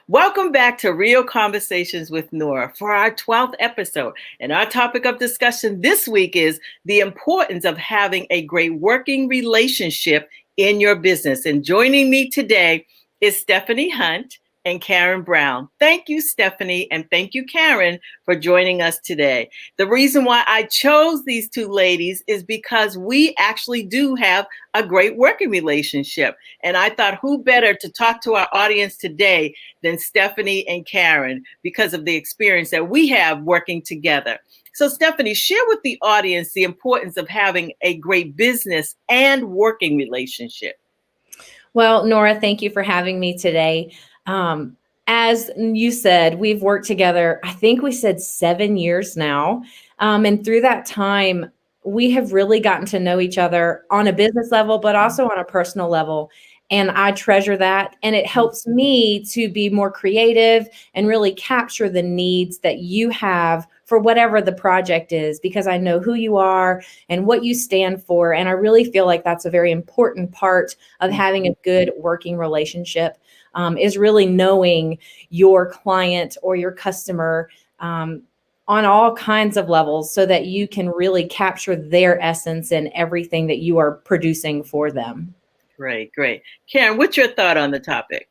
Welcome back to Real Conversations with Nora for our 12th episode. And our topic of discussion this week is the importance of having a great working relationship in your business. And joining me today is Stephanie Hunt and Karen Brown. Thank you, Stephanie, and thank you, Karen, for joining us today. The reason why I chose these two ladies is because we actually do have a great working relationship. And I thought, who better to talk to our audience today than Stephanie and Karen because of the experience that we have working together. So, Stephanie, share with the audience the importance of having a great business and working relationship. Well, Nora, thank you for having me today. As you said, we've worked together, I think we said 7 years now. And through that time, we have really gotten to know each other on a business level, but also on a personal level. And I treasure that. And it helps me to be more creative and really capture the needs that you have for whatever the project is, because I know who you are and what you stand for. And I really feel like that's a very important part of having a good working relationship, is really knowing your client or your customer on all kinds of levels so that you can really capture their essence in everything that you are producing for them. Great, great. Karen, what's your thought on the topic?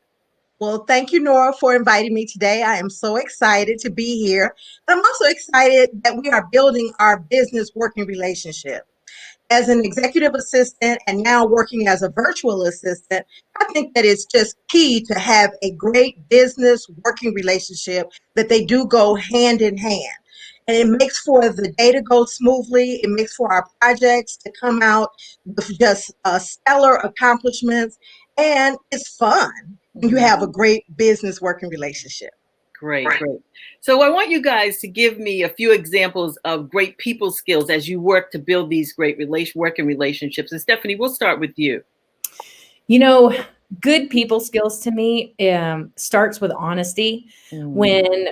Well, thank you, Nora, for inviting me today. I am so excited to be here. And I'm also excited that we are building our business working relationship. As an executive assistant and now working as a virtual assistant, I think that it's just key to have a great business working relationship, that they do go hand in hand. And it makes for the day to go smoothly. It makes for our projects to come out with just stellar accomplishments. And it's fun when you have a great business working relationship. Great, great. So I want you guys to give me a few examples of great people skills as you work to build these great working relationships. And Stephanie, we'll start with you. You know, good people skills to me starts with honesty. When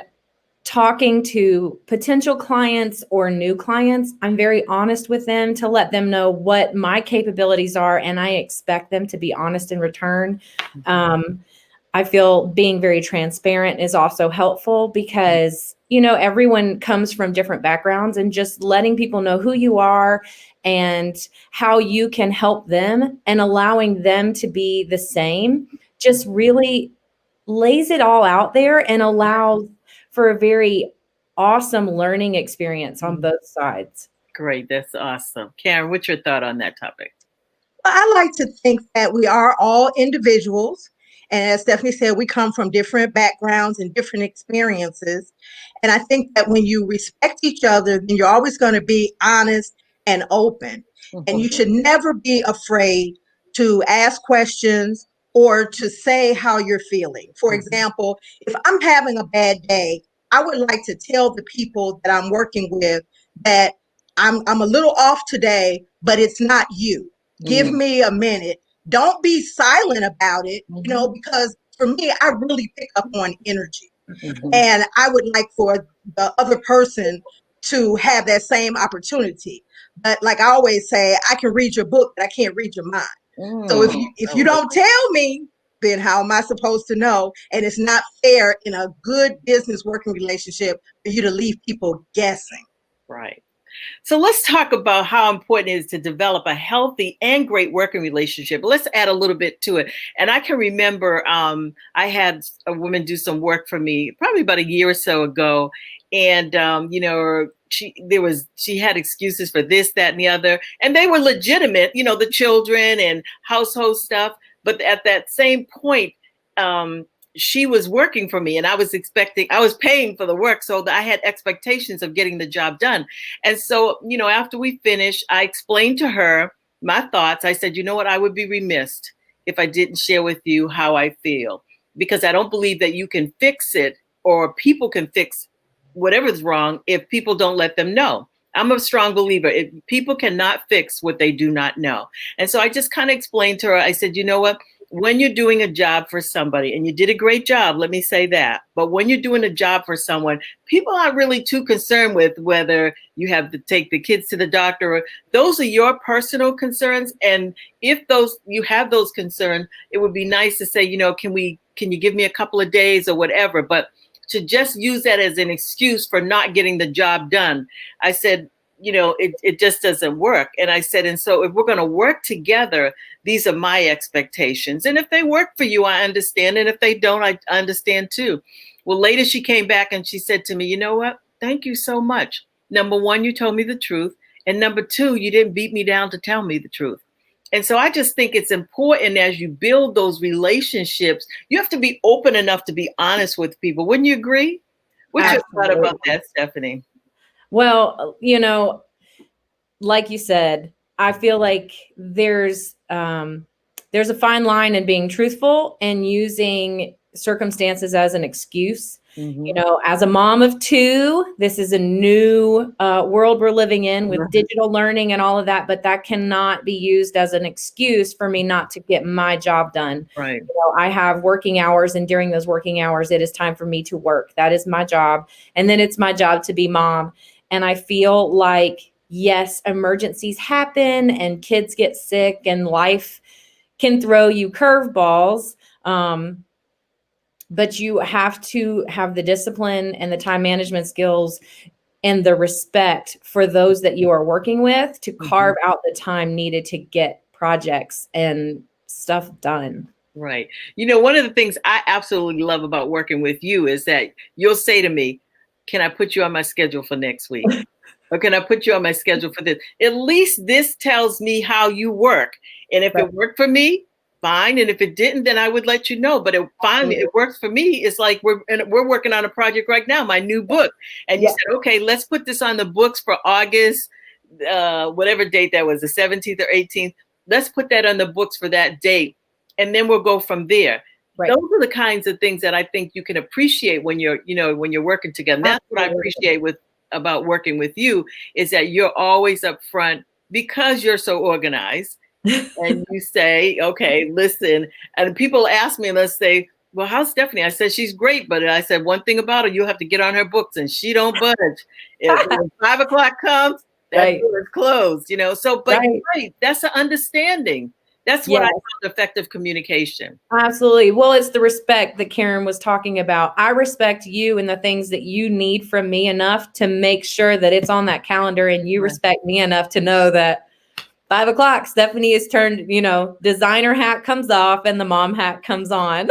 talking to potential clients or new clients, I'm very honest with them to let them know what my capabilities are, and I expect them to be honest in return. I feel being very transparent is also helpful because, everyone comes from different backgrounds, and just letting people know who you are and how you can help them and allowing them to be the same just really lays it all out there and allows for a very awesome learning experience on both sides. Great. That's awesome. Karen, what's your thought on that topic? I like to think that we are all individuals. And as Stephanie said, we come from different backgrounds and different experiences. And I think that when you respect each other, then you're always going to be honest and open. And you should never be afraid to ask questions or to say how you're feeling. For example, if I'm having a bad day, I would like to tell the people that I'm working with that I'm a little off today, but it's not you. Give me a minute. Don't be silent about it, because for me, I really pick up on energy. And I would like for the other person to have that same opportunity. But like I always say, I can read your book, but I can't read your mind. So if you don't tell me, then how am I supposed to know? And it's not fair in a good business working relationship for you to leave people guessing. Right. So let's talk about how important it is to develop a healthy and great working relationship. Let's add a little bit to it. And I can remember I had a woman do some work for me probably about a year or so ago. And, she had excuses for this, that, and the other. And they were legitimate, the children and household stuff. But at that same point, she was working for me and I was paying for the work. So I had expectations of getting the job done. And so, after we finished, I explained to her my thoughts. I said, you know what, I would be remiss if I didn't share with you how I feel, because I don't believe that you can fix it or people can fix whatever's wrong if people don't let them know. I'm a strong believer. If people cannot fix what they do not know. And so I just kind of explained to her, I said, you know what? When you're doing a job for somebody, and you did a great job, let me say that. But when you're doing a job for someone, people aren't really too concerned with whether you have to take the kids to the doctor. Those are your personal concerns. And if you have those concerns, it would be nice to say, can we can you give me a couple of days or whatever? But to just use that as an excuse for not getting the job done, I said, it just doesn't work. And I said, and so if we're going to work together, these are my expectations. And if they work for you, I understand. And if they don't, I understand too. Well, later she came back and she said to me, you know what? Thank you so much. Number one, you told me the truth. And number two, you didn't beat me down to tell me the truth. And so I just think it's important as you build those relationships, you have to be open enough to be honest with people. Wouldn't you agree? What's your thought about that, Stephanie? Well, like you said, I feel like there's a fine line in being truthful and using circumstances as an excuse. Mm-hmm. As a mom of two, this is a new world we're living in with digital learning and all of that, but that cannot be used as an excuse for me not to get my job done. Right. I have working hours, and during those working hours, it is time for me to work. That is my job. And then it's my job to be mom. And I feel like, yes, emergencies happen and kids get sick and life can throw you curveballs. But you have to have the discipline and the time management skills and the respect for those that you are working with to carve out the time needed to get projects and stuff done. Right. One of the things I absolutely love about working with you is that you'll say to me, can I put you on my schedule for next week? Or can I put you on my schedule for this? At least this tells me how you work. And if it worked for me, fine. And if it didn't, then I would let you know. But it works for me. It's like we're working on a project right now, my new book. And you said, okay, let's put this on the books for August, whatever date that was, the 17th or 18th. Let's put that on the books for that date. And then we'll go from there. Right. Those are the kinds of things that I think you can appreciate when you're working together. And that's what I appreciate about working with you, is that you're always up front because you're so organized. And you say, okay, listen. And people ask me, and let's say, well, how's Stephanie? I said, she's great. But I said, one thing about her, you'll have to get on her books, and she don't budge. When 5 o'clock comes, that door is closed, So, but right, that's an understanding. That's what I call effective communication. Absolutely. Well, it's the respect that Karen was talking about. I respect you and the things that you need from me enough to make sure that it's on that calendar, and you respect me enough to know that 5 o'clock, Stephanie is turned, designer hat comes off and the mom hat comes on.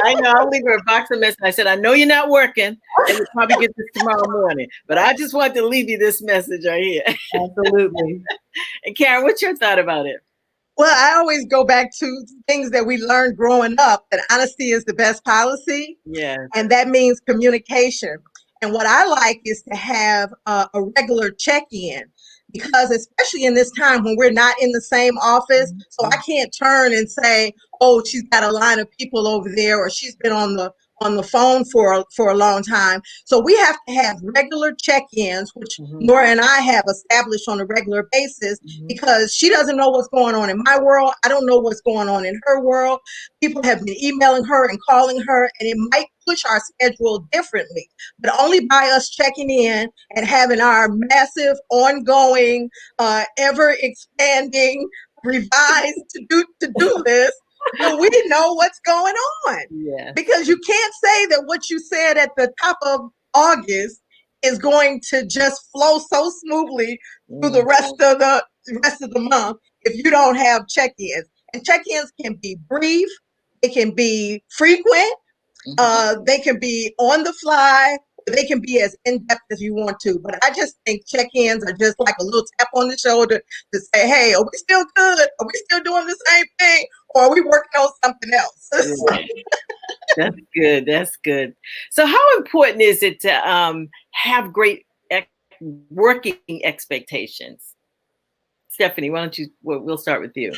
I know. I'll leave her a box of messages. I said, I know you're not working, and we'll probably get this tomorrow morning, but I just want to leave you this message right here. Absolutely. And Karen, what's your thought about it? Well, I always go back to things that we learned growing up, that honesty is the best policy. Yeah. And that means communication. And what I like is to have a regular check-in, because especially in this time when we're not in the same office, so I can't turn and say, oh, she's got a line of people over there, or she's been on the phone for a long time. So we have to have regular check-ins, which Nora and I have established on a regular basis, because she doesn't know what's going on in my world. I don't know what's going on in her world. People have been emailing her and calling her, and it might push our schedule differently, but only by us checking in and having our massive, ongoing, ever-expanding, revised to-do list. Well, we know what's going on. Yeah. Because you can't say that what you said at the top of August is going to just flow so smoothly through the rest of the month if you don't have check-ins. And check-ins can be brief, it can be frequent, they can be on the fly, they can be as in-depth as you want to. But I just think check-ins are just like a little tap on the shoulder to say, hey, are we still good? Are we still doing the same thing? Or are we working on something else? That's good. That's good. So how important is it to have great working expectations? Stephanie, why don't you, we'll start with you.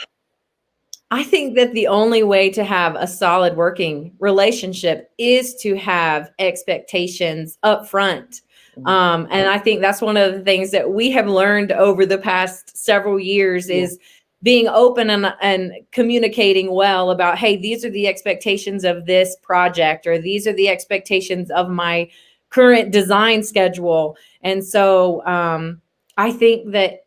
I think that the only way to have a solid working relationship is to have expectations up front. And I think that's one of the things that we have learned over the past several years is being open and communicating well about, hey, these are the expectations of this project, or these are the expectations of my current design schedule. And so I think that,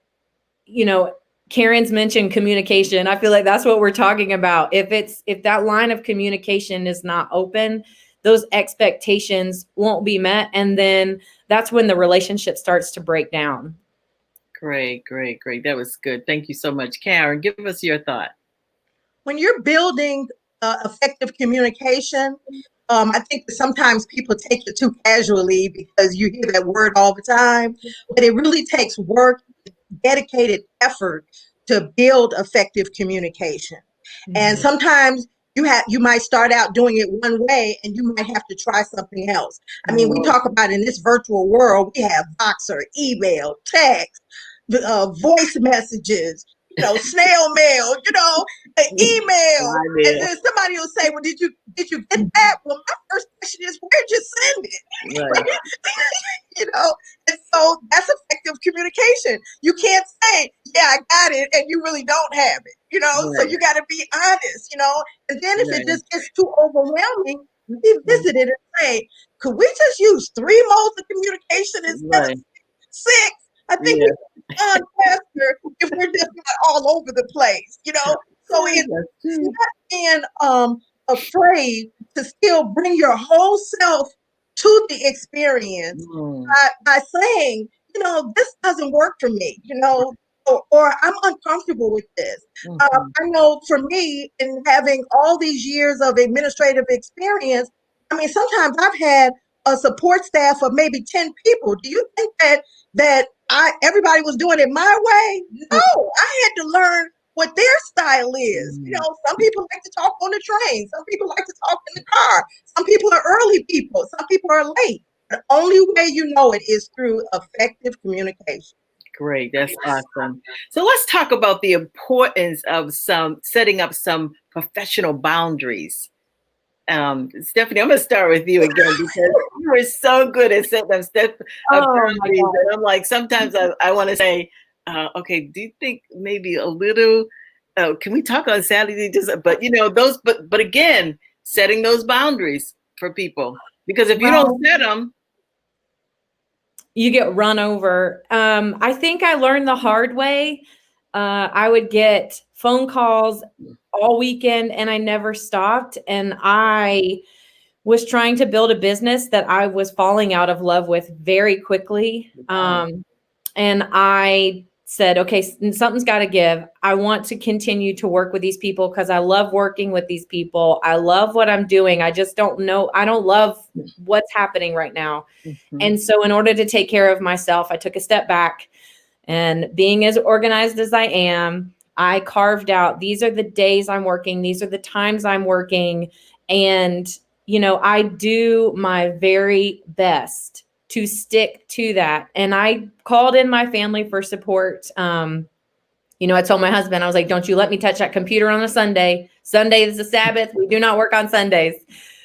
Karen's mentioned communication. I feel like that's what we're talking about. If that line of communication is not open, those expectations won't be met. And then that's when the relationship starts to break down. Great. That was good. Thank you so much. Karen, give us your thought. When you're building effective communication, I think that sometimes people take it too casually because you hear that word all the time, but it really takes work, dedicated effort to build effective communication. And sometimes you might start out doing it one way and you might have to try something else. I mean, we talk about in this virtual world, we have Voxer, email, text, voice messages, snail mail, email. And then somebody will say, well, did you get that? Well, my first question is, where'd you send it? Right. And so that's effective communication. You can't say, yeah, I got it, and you really don't have it, Right. So you got to be honest, and then if it just gets too overwhelming, revisit it and say, could we just use 3 modes of communication instead of 6? I think we can run faster if we're just not all over the place, So it's not being afraid to still bring your whole self to the experience by saying, this doesn't work for me, or I'm uncomfortable with this. I know for me, in having all these years of administrative experience, I mean, sometimes I've had a support staff of maybe 10 people. Do you think that everybody was doing it my way? No, I had to learn what their style is. Some people like to talk on the train. Some people like to talk in the car. Some people are early people. Some people are late. The only way you know it is through effective communication. Great. That's awesome. So let's talk about the importance of setting up some professional boundaries. Stephanie, I'm going to start with you again because you were so good at setting up boundaries. And I'm like, sometimes I want to say, okay, do you think maybe a little, can we talk on Saturday? But but again, setting those boundaries for people, because if you don't set them, you get run over. I think I learned the hard way. I would get phone calls all weekend and I never stopped. And I was trying to build a business that I was falling out of love with very quickly. And I said, okay, something's got to give. I want to continue to work with these people because I love working with these people. I love what I'm doing. I just don't know. I don't love what's happening right now. And so in order to take care of myself, I took a step back, and being as organized as I am, I carved out, these are the days I'm working. These are the times I'm working. And, I do my very best to stick to that. And I called in my family for support. I told my husband, I was like, don't you let me touch that computer on a Sunday. Sunday is the Sabbath. We do not work on Sundays.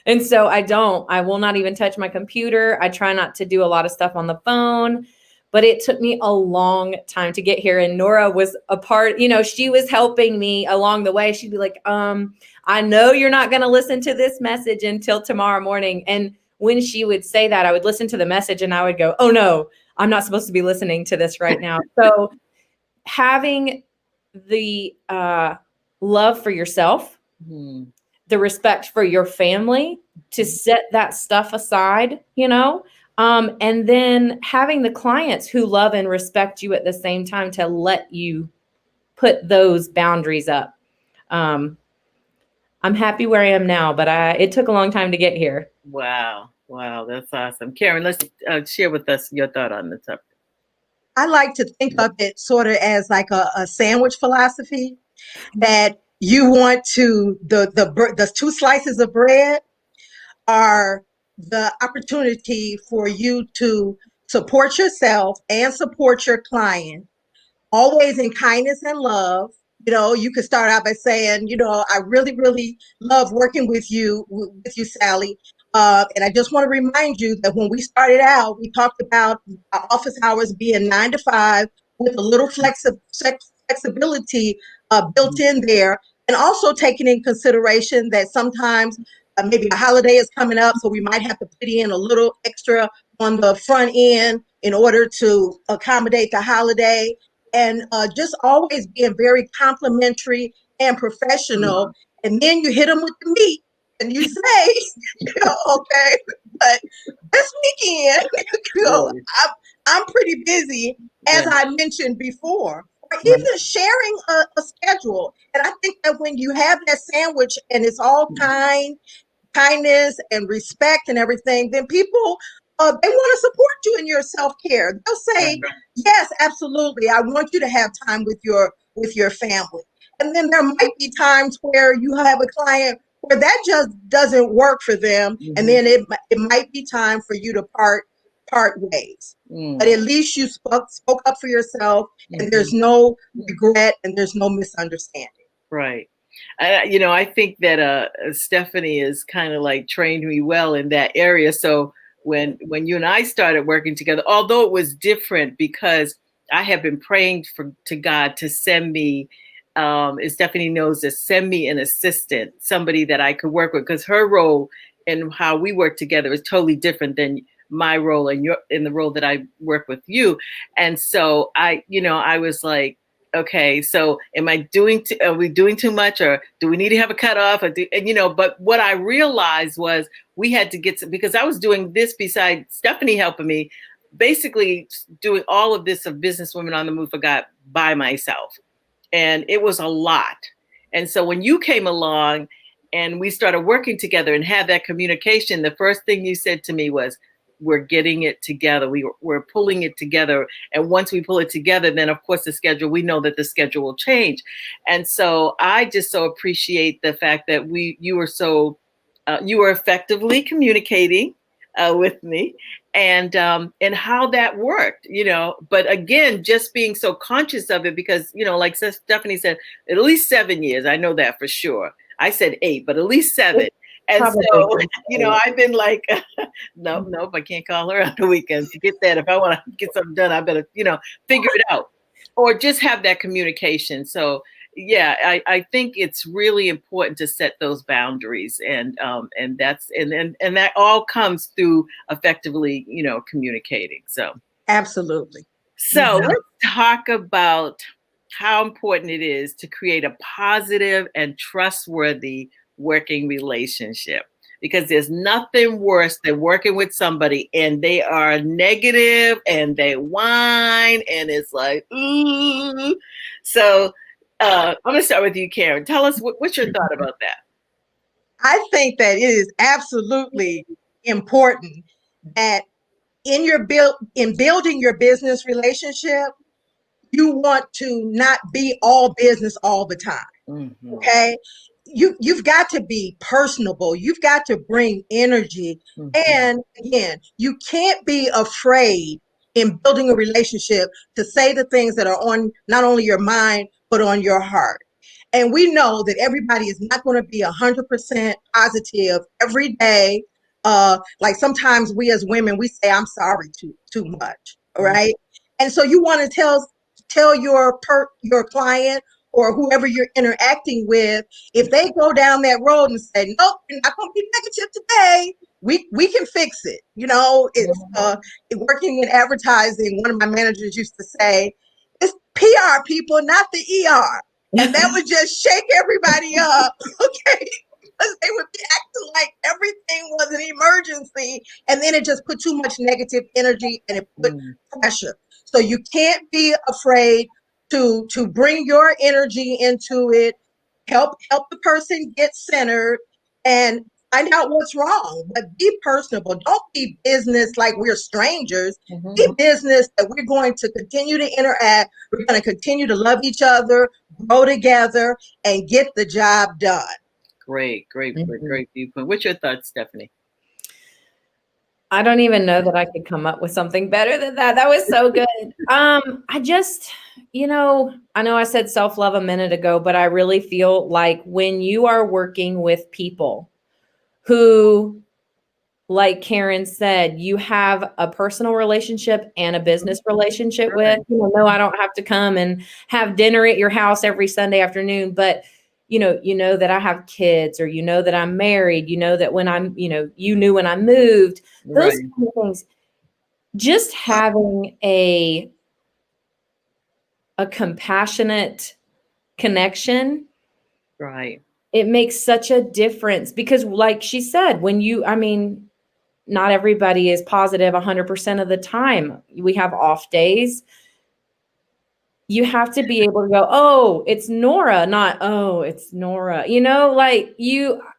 And so I will not even touch my computer. I try not to do a lot of stuff on the phone, but it took me a long time to get here. And Nora was a part, she was helping me along the way. She'd be like, I know you're not going to listen to this message until tomorrow morning. And when she would say that, I would listen to the message and I would go, oh no, I'm not supposed to be listening to this right now. So having the love for yourself, the respect for your family, to set that stuff aside, and then having the clients who love and respect you at the same time to let you put those boundaries up. I'm happy where I am now, but it took a long time to get here. Wow, that's awesome. Karen, let's share with us your thought on the subject. I like to think of it sort of as like a sandwich philosophy, that you want to, the 2 slices of bread are the opportunity for you to support yourself and support your client, always in kindness and love. You could start out by saying, I really, really love working with you, Sally. And I just want to remind you that when we started out, we talked about our office hours being 9 to 5 with a little flexibility built in there. And also taking in consideration that sometimes maybe a holiday is coming up, so we might have to put in a little extra on the front end in order to accommodate the holiday. and just always being very complimentary and professional. And then you hit them with the meat and you say, okay, but this weekend, you know, I'm pretty busy, as I mentioned before. Or even sharing a schedule. And I think that when you have that sandwich and it's all kindness and respect and everything, then people they want to support you in your self-care. They'll say, yes, absolutely, I want you to have time with your family. And then there might be times where you have a client where that just doesn't work for them, and then it might be time for you to part ways. But at least you spoke up for yourself, and there's no regret and there's no misunderstanding. Right. I think that Stephanie is kind of like trained me well in that area. So when you and I started working together, although it was different because I have been praying to God to send me, as Stephanie knows, to send me an assistant, somebody that I could work with, because her role and how we work together is totally different than my role and in the role that I work with you. And so I was like, okay, so are we doing too much, or do we need to have a cutoff? But what I realized was we had to get because I was doing this besides Stephanie helping me, basically doing all of this of Business Women on the Move for God by myself. And it was a lot. And so when you came along and we started working together and had that communication, the first thing you said to me was, we're getting it together. We're pulling it together. And once we pull it together, then of course we know that the schedule will change. And so I just so appreciate the fact that you were effectively communicating with me and how that worked, but again, just being so conscious of it because, like Stephanie said, at least 7 years. I know that for sure. I said 8, but at least 7. And probably. So, I've been like, nope, I can't call her on the weekends. Forget that. If I want to get something done, I better, figure it out or just have that communication. So, yeah, I think it's really important to set those boundaries and that all comes through effectively, communicating. So, absolutely. So let's talk about how important it is to create a positive and trustworthy working relationship, because there's nothing worse than working with somebody and they are negative and they whine and it's like, ooh. So I'm going to start with you, Karen. Tell us what's your thought about that? I think that it is absolutely important that in building your business relationship, you want to not be all business all the time. Mm-hmm. Okay. You've got to be personable. You've got to bring energy. Mm-hmm. And again, you can't be afraid in building a relationship to say the things that are on not only your mind, but on your heart. And we know that everybody is not going to be 100% positive every day. Like sometimes we as women, we say, I'm sorry too much. Right. Mm-hmm. And so you want to tell your client or whoever you're interacting with, if they go down that road and say, nope, you're not going to be negative today, we can fix it. It's working in advertising. One of my managers used to say, it's PR people, not the ER. And that would just shake everybody up. Okay. Because they would be acting like everything was an emergency. And then it just put too much negative energy and it put pressure. So you can't be afraid to bring your energy into it, help the person get centered and find out what's wrong. But be personable. Don't be business like we're strangers. Mm-hmm. Be business that we're going to continue to interact. We're going to continue to love each other, grow together, and get the job done. Great viewpoint. What's your thoughts, Stephanie? I don't even know that I could come up with something better than that. That was so good. I just, I know I said self-love a minute ago, but I really feel like when you are working with people who, like Karen said, you have a personal relationship and a business relationship with, no, I don't have to come and have dinner at your house every Sunday afternoon, but you know that I have kids, or that I'm married, that when I'm, you knew when I moved, those kind of things. Just having a a compassionate connection, Right. it makes such a difference because like she said, not everybody is positive 100% of the time. We have off days. You have to be able to go, oh, it's Nora, not, oh, it's Nora. I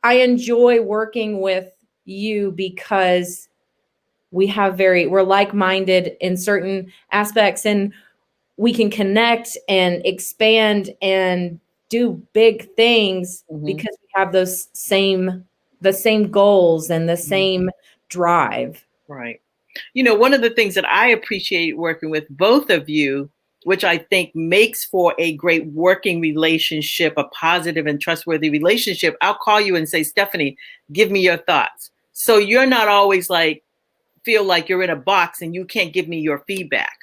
enjoy working with you because we're like-minded in certain aspects, and we can connect and expand and do big things because we have the same goals and the same drive. Right. One of the things that I appreciate working with both of you, which I think makes for a great working relationship, a positive and trustworthy relationship, I'll call you and say, Stephanie, give me your thoughts. So you're not always feel like you're in a box and you can't give me your feedback.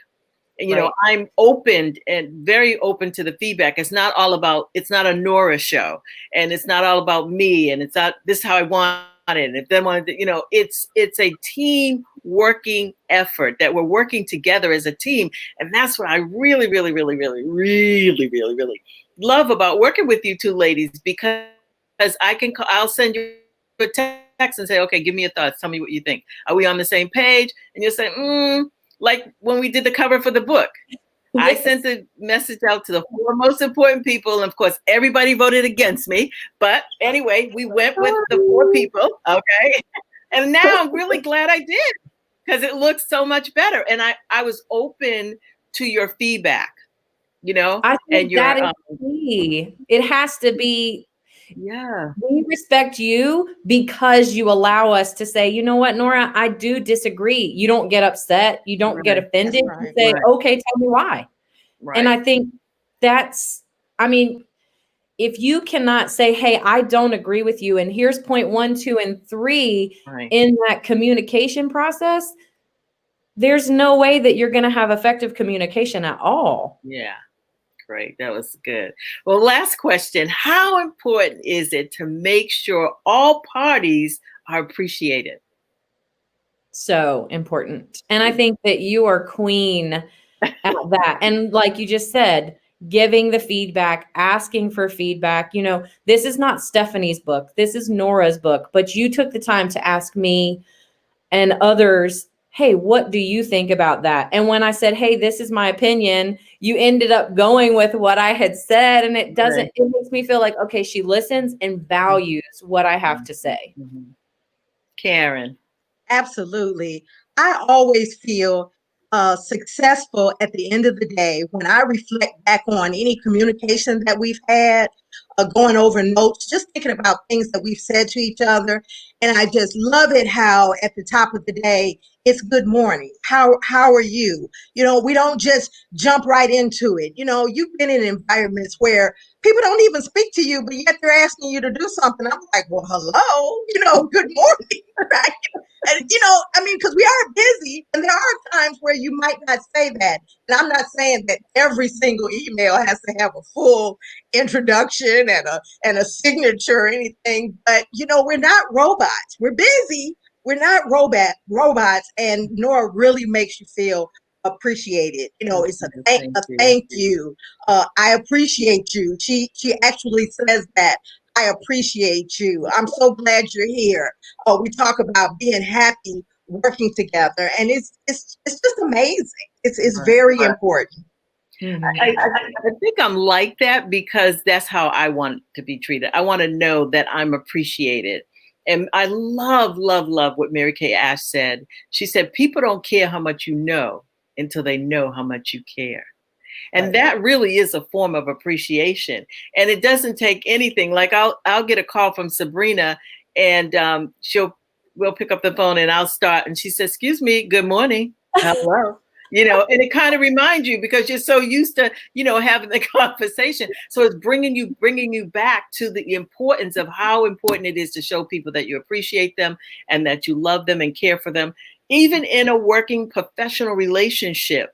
And, Right. I'm open and very open to the feedback. It's not a Nora show, and it's not all about me, and it's not this is how I want it. And if they want to, it's a team working effort that we're working together as a team. And that's what I really, really, really, really, really, really, really love about working with you two ladies, because I'll send you a text and say, okay, give me your thoughts. Tell me what you think. Are we on the same page? And you'll say, like when we did the cover for the book, I sent the message out to the 4 most important people. And of course, everybody voted against me. But anyway, we went with the 4 people. Okay. And now I'm really glad I did, because it looks so much better. And I was open to your feedback, I think and your, that is key. It has to be. yeah. We respect you because you allow us to say, you know what, Nora, I do disagree. You don't get upset. You don't get offended. Right. You say, okay, tell me why. Right. And I think if you cannot say, hey, I don't agree with you, and here's point 1, 2, and 3 in that communication process, there's no way that you're going to have effective communication at all. Yeah. Great. That was good. Well, last question. How important is it to make sure all parties are appreciated? So important. And I think that you are queen at that. And like you just said, giving the feedback, asking for feedback. This is not Stephanie's book. This is Nora's book. But you took the time to ask me and others, hey, what do you think about that? And when I said, hey, this is my opinion, you ended up going with what I had said. And it makes me feel like, okay, she listens and values what I have to say. Karen. Absolutely. I always feel successful at the end of the day when I reflect back on any communication that we've had, going over notes, just thinking about things that we've said to each other. And I just love it how at the top of the day, it's good morning. How are you? We don't just jump right into it. You've been in environments where people don't even speak to you, but yet they're asking you to do something. I'm like, well, hello, good morning, right? And because we are busy, and there are times where you might not say that. And I'm not saying that every single email has to have a full introduction and a signature or anything, but we're not robots. We're busy. We're not robots, and Nora really makes you feel appreciated. It's a thank you. I appreciate you. She actually says that. I appreciate you. I'm so glad you're here. We talk about being happy working together, and it's just amazing. It's very important. I think I'm like that because that's how I want to be treated. I want to know that I'm appreciated. And I love, love, love what Mary Kay Ash said. She said, people don't care how much you know until they know how much you care. And that really is a form of appreciation. And it doesn't take anything. Like I'll get a call from Sabrina, and we'll pick up the phone and I'll start. And she says, excuse me, good morning. Hello. And it kind of reminds you because you're so used to, having the conversation. So it's bringing you back to the importance of how important it is to show people that you appreciate them and that you love them and care for them, even in a working professional relationship.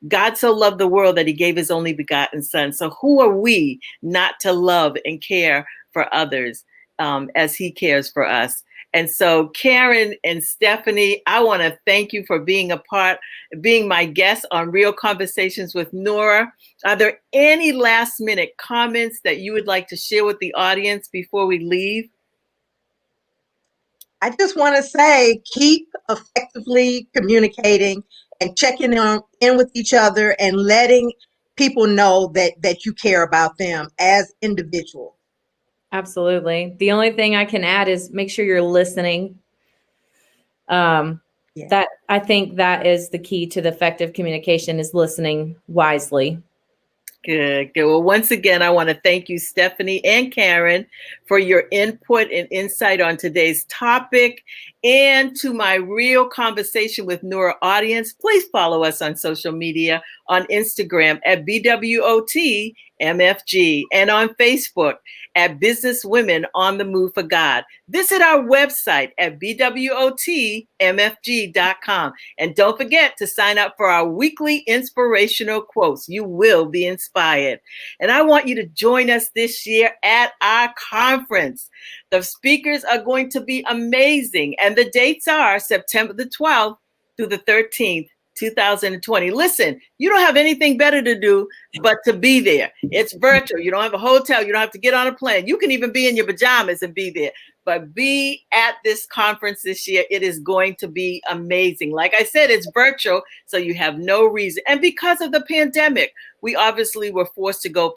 God so loved the world that he gave his only begotten son. So who are we not to love and care for others as he cares for us? And so Karen and Stephanie, I want to thank you for being being my guest on Real Conversations with Nora. Are there any last minute comments that you would like to share with the audience before we leave? I just want to say, keep effectively communicating and checking in with each other and letting people know that you care about them as individuals. Absolutely. The only thing I can add is make sure you're listening. Yeah. That I think that is the key to the effective communication, is listening wisely. Good, good. Well, once again, I want to thank you, Stephanie and Karen, for your input and insight on today's topic. And to my Real Conversation with Nora audience, please follow us on social media on Instagram at BWOTMFG and on Facebook at Business Women on the Move for God. Visit our website at BWOTMFG.com. And don't forget to sign up for our weekly inspirational quotes. You will be inspired. And I want you to join us this year at our conference. The speakers are going to be amazing. And the dates are September the 12th through the 13th. 2020. Listen, you don't have anything better to do but to be there. It's virtual. You don't have a hotel. You don't have to get on a plane. You can even be in your pajamas and be there. But be at this conference this year. It is going to be amazing. Like I said, it's virtual, so you have no reason. And because of the pandemic, we obviously were forced to go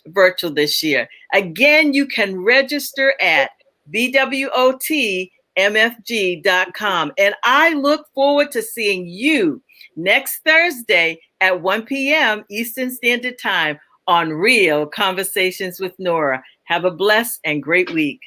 virtual this year. Again, you can register at BWOTMFG.com. And I look forward to seeing you next Thursday at 1 p.m. Eastern Standard Time on Real Conversations with Nora. Have a blessed and great week.